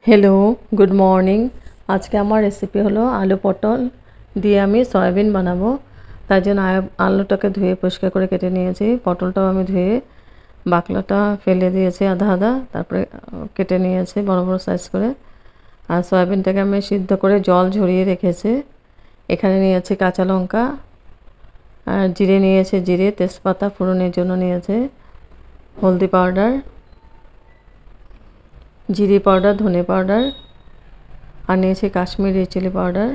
Hello good morning. आज के हमार रेसिपि हलो आलू पटल दिए आमी सयाबिन बनाबो। तार जोन्नो आलूटाके धुए परिष्कार करे केटे निয়েছি, पटलटाও आमी धुए बाकलाटा फेले दिয়েছি आधा आधा, तारपरे केटे निয়েছি बड़ बड़ साइज करे। আর সয়াবিনটাকে আমি সিদ্ধ করে জল ঝরিয়ে রেখেছি। এখানে নিয়েছি কাঁচা লঙ্কা আর জিরে নিয়েছি, জিরে তেজপাতা ফোড়নের জন্য নিয়েছি, হলদি পাউডার, জিরে পাউডার, ধনে পাউডার আর নিয়েছি কাশ্মীরি চিলি পাউডার।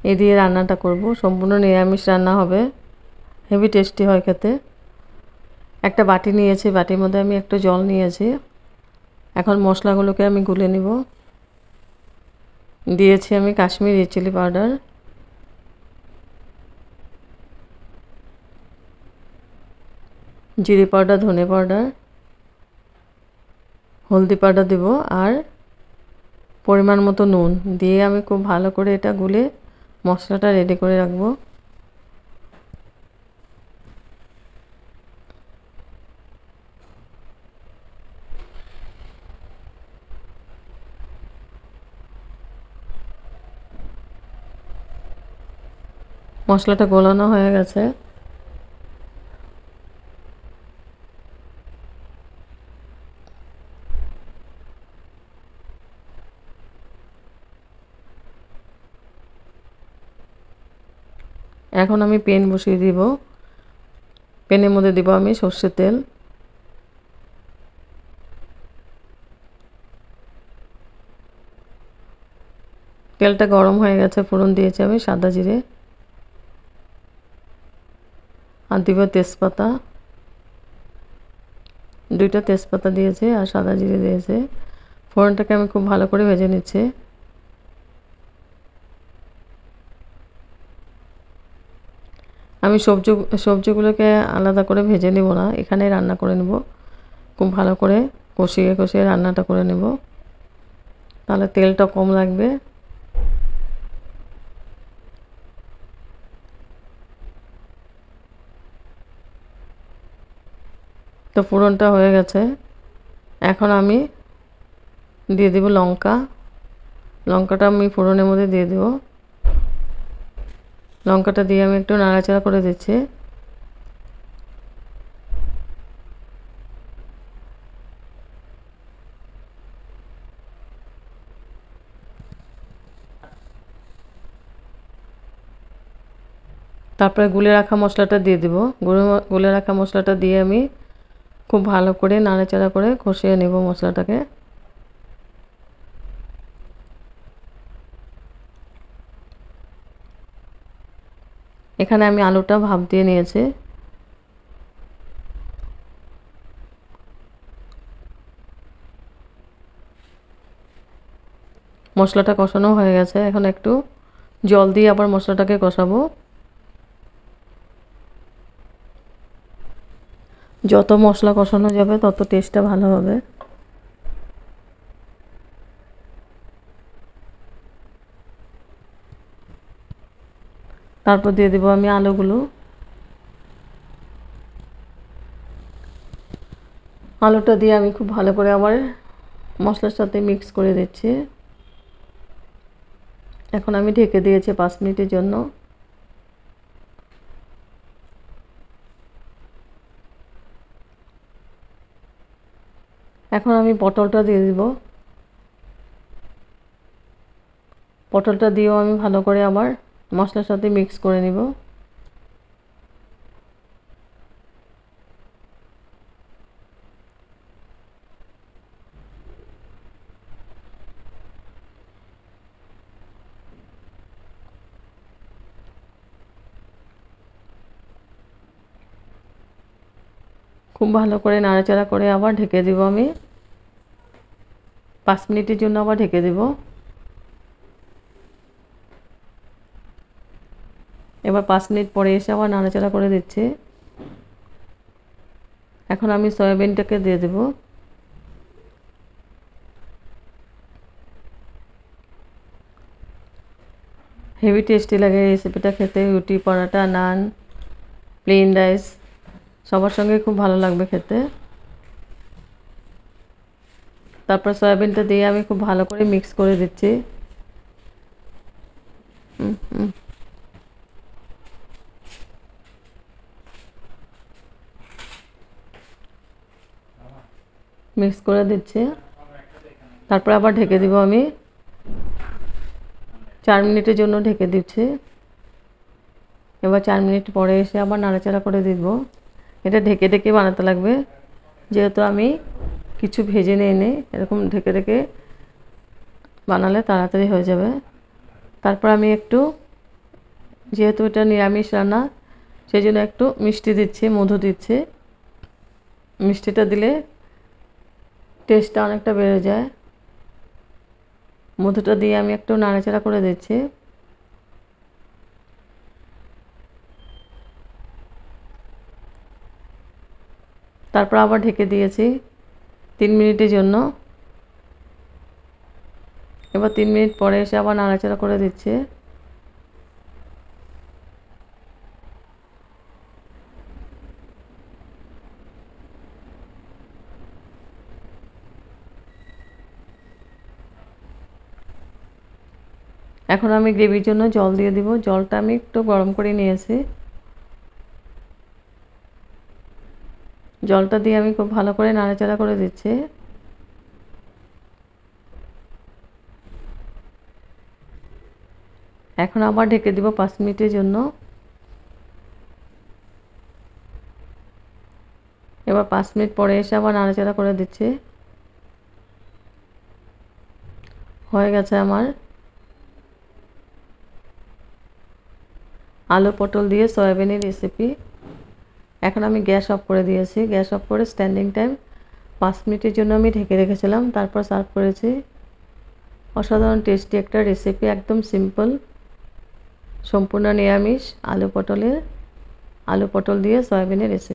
এই দিয়ে রান্নাটা করব, সম্পূর্ণ নিরামিষ রান্না হবে, হেভি টেস্টি হয় খেতে। একটা বাটি নিয়েছি, বাটির মধ্যে আমি একটু জল নিয়েছি। এখন মশলাগুলোকে আমি গুলে নিব। দিয়েছি আমি কাশ্মীরি চিলি পাউডার, জিরে পাউডার, ধনে পাউডার, হলদি পাউডার দেব আর পরিমাণ মতো নুন দিয়ে আমি খুব ভালো করে এটা গুলে মশলাটা রেডি করে রাখবো। মশলাটা গোলানো হয়ে গেছে। এখন আমি পেন বসিয়ে দিব। পেনের মধ্যে দিব আমি সরষের তেল। তেলটা গরম হয়ে গেছে, ফোড়ন দিয়েছি আমি সাদা জিরে আর দিব তেজপাতা, দুইটা তেজপাতা দিয়েছি আর সাদা জিরে দিয়েছি। ফোড়নটাকে আমি খুব ভালো করে ভেজে নিচ্ছি। আমি সবজিগুলোকে আলাদা করে ভেজে নেব না, এখানেই রান্না করে নেব। খুব ভালো করে কষিয়ে কষিয়ে রান্নাটা করে নেব, তাহলে তেলটা কম লাগবে। তো ফোড়নটা হয়ে গেছে, এখন আমি দিয়ে দেব লঙ্কা। লঙ্কাটা আমি ফোড়নের মধ্যে দিয়ে দেব। লঙ্কাটা দিয়ে আমি একটু নাড়াচাড়া করে দিচ্ছি। তারপরে গুলে রাখা মশলাটা দিয়ে দেব। গুলে রাখা মশলাটা দিয়ে আমি খুব ভালো করে নাড়াচাড়া করে কষিয়ে নেব মশলাটাকে। এখানে আমি আলুটা ভাপ দিয়ে নিয়েছি। মশলাটা কষানো হয়ে গেছে, এখন একটু জল দিয়ে আবার মশলাটাকে কষাবো। যত মশলা কষানো যাবে তত টেস্টটা ভালো হবে। তারপর দিয়ে দেব আমি আলুগুলো। আলুটা দিয়ে আমি খুব ভালো করে আবার মশলার সাথে মিক্স করে দিচ্ছি। এখন আমি ঢেকে দিয়েছি 5 মিনিটের জন্য। এখন আমি পটলটা দিয়ে দিব। পটলটা দিয়েও আমি ভালো করে আবার মশলার সাথে মিক্স করে নিব। খুব ভালো করে নাড়াচাড়া করে আবার ঢেকে দিব আমি 5 মিনিটের জন্য, আবার ঢেকে দেব। এবার 5 মিনিট পরে এসে আবার নাড়াচাড়া করে দিচ্ছি। এখন আমি সয়াবিনটাকে দিয়ে দেব। হেভি টেস্টি লাগে এই রেসিপিটা খেতে। রুটি, পরোটা, নান, প্লেন রাইস সবার সঙ্গে খুব ভালো লাগবে খেতে। তারপর সয়াবিনটা দিয়ে আমি খুব ভালো করে মিক্স করে দিচ্ছি। মিক্স করে দিচ্ছি। তারপর আবার ঢেকে দিব আমি 4 মিনিটের জন্য ঢেকে দিচ্ছি। এবার 4 মিনিট পরে এসে আবার নাড়াচাড়া করে দিব। এটা ঢেকে ঢেকে বানাতে লাগবে, যেহেতু আমি কিছু ভেজে নিইনি। এরকম ঢেকে ঢেকে বানালে তাড়াতাড়ি হয়ে যাবে। তারপর আমি একটু, যেহেতু এটা নিরামিষ রান্না, সেই জন্য একটু মিষ্টি দিচ্ছি, মধু দিচ্ছি। মিষ্টিটা দিলে টেস্টটা অনেকটা বেড়ে যায়। মধুটা দিয়ে আমি একটু নাড়াচাড়া করে দিচ্ছি। তারপর আবার ঢেকে দিয়েছি 3 মিনিটের জন্য। এবার 3 মিনিট পরে এসে আবার নাড়াচাড়া করে দিচ্ছি। এখন আমি গ্রেভির জন্য জল দিয়ে দিব। জলটা আমি একটু গরম করে নিয়েছি। জলটা দিয়ে আমি খুব ভালো করে নাড়াচাড়া করে দিচ্ছি। এখন আবার ঢেকে দিব 5 মিনিটের জন্য। এবার 5 মিনিট পরে এসে আবার নাড়াচাড়া করে দিচ্ছি। হয়ে গেছে আমার আলু পটল দিয়ে সয়াবিনের রেসিপি। এখন আমি গ্যাস অফ করে দিয়েছি। গ্যাস অফ করে স্ট্যান্ডিং টাইম 5 মিনিটের জন্য আমি ঢেকে রেখেছিলাম। তারপর সার্ভ করেছি। অসাধারণ টেস্টি একটা রেসিপি, একদম সিম্পল, সম্পূর্ণ নিরামিষ আলু পটল দিয়ে সয়াবিনের রেসিপি।